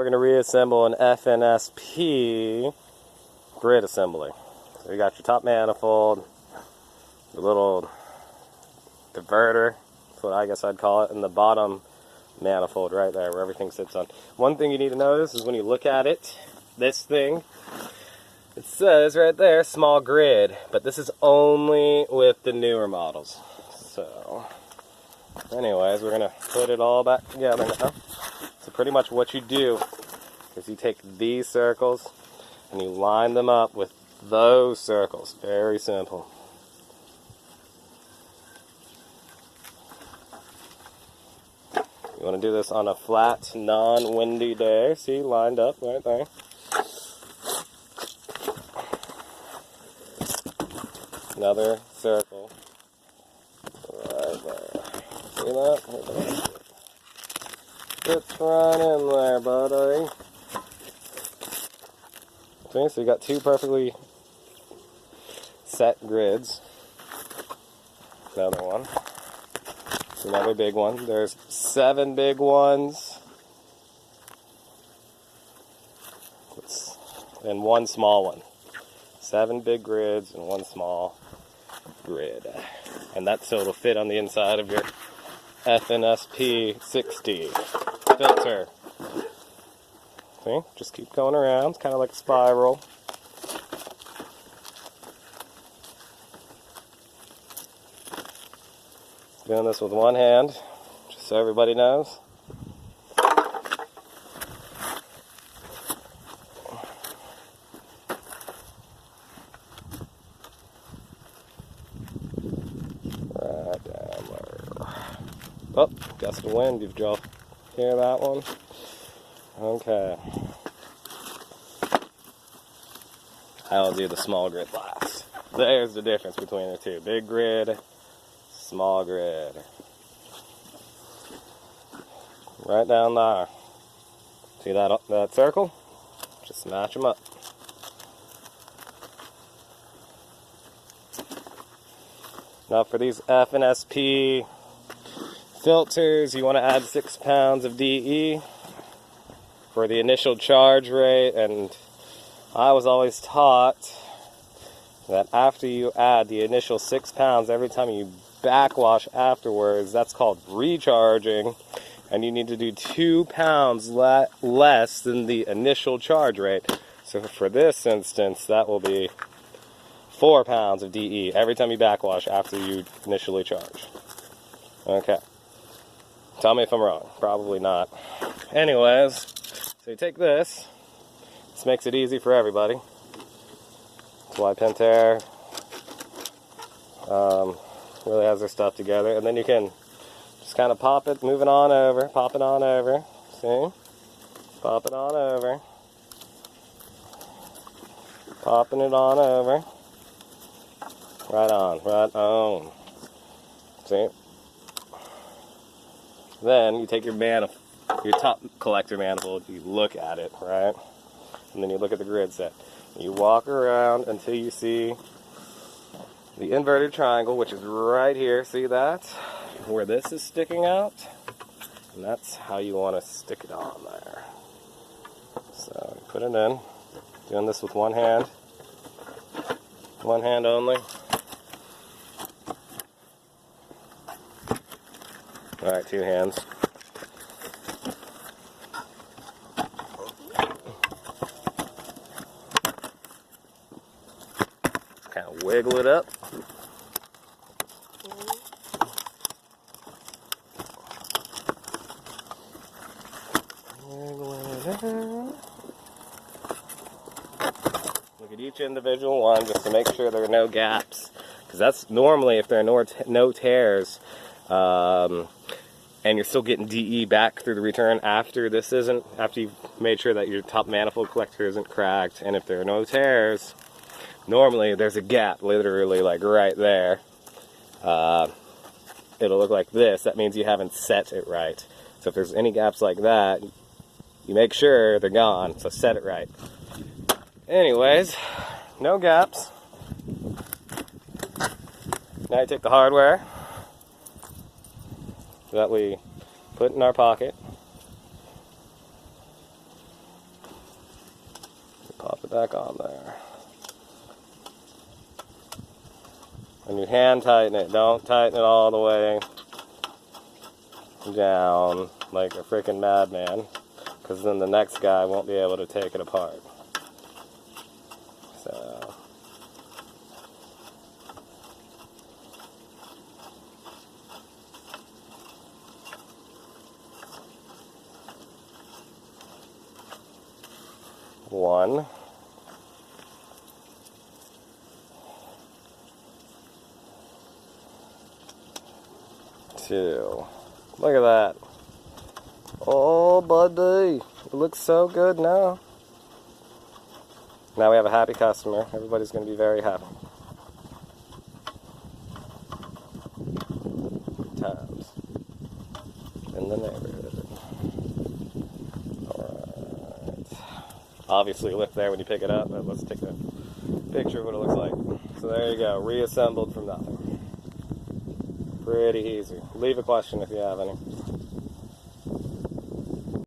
we're going to reassemble an Fnsp grid assembly. So you got your top manifold, the little diverter, that's what I guess I'd call it, and the bottom manifold right there where everything sits on. One thing you need to notice is when you look at it, this thing, it says right there, small grid, but this is only with the newer models. So, anyways, we're going to put it all back together now. So pretty much what you do is you take these circles and you line them up with those circles. Very simple. You want to do this on a flat, non-windy day. See, lined up right there. Another circle right there. See that? Fits right in there, buddy. Okay, so you got two perfectly set grids. Another one. Another big one. There's 7 big ones. And 1 small one. 7 big grids and 1 small grid. And that's so it'll fit on the inside of your Fnsp60 filter. See? Just keep going around. It's kind of like a spiral. Doing this with one hand, just so everybody knows. Right down there. Oh, gust of wind. Did y'all hear that one? Okay. I'll do the small grid last. There's the difference between the two. Big grid, small grid. Right down there. See that circle? Just match them up. Now for these Fnsp filters, you want to add 6 pounds of DE for the initial charge rate, and I was always taught that after you add the initial 6 pounds, every time you backwash afterwards, that's called recharging, and you need to do 2 pounds less than the initial charge rate. So for this instance, that will be 4 pounds of DE every time you backwash after you initially charge. Okay. Tell me if I'm wrong. Probably not. Anyways, so you take this. This makes it easy for everybody. That's why Pentair really has their stuff together. And then you can just kind of pop it, move it on over, pop it on over. See? Pop it on over. Popping it on over. Right on, right on. See? Then you take your top collector manifold, you look at it, right? And then you look at the grid set. You walk around until you see the inverted triangle, which is right here. See that? Where this is sticking out? And that's how you want to stick it on there. So you put it in. Doing this with one hand. One hand only. Alright, 2 hands. Kind of wiggle it up. Wiggle it out. Look at each individual one just to make sure there are no gaps. Because that's normally if there are no tears. And you're still getting DE back through the return after you've made sure that your top manifold collector isn't cracked. And if there are no tears, normally there's a gap literally like right there. It'll look like this. That means you haven't set it right. So if there's any gaps like that, you make sure they're gone. So set it right. Anyways, no gaps. Now you take the hardware that we put in our pocket. Pop it back on there. And you hand tighten it. Don't tighten it all the way down like a freaking madman, because then the next guy won't be able to take it apart. So, one, two. Look at that. Oh, buddy. It looks so good now. Now we have a happy customer. Everybody's going to be very happy. Times in the neighborhood. Alright. Obviously lift there when you pick it up, but let's take a picture of what it looks like. So there you go. Reassembled from nothing. Pretty easy. Leave a question if you have any.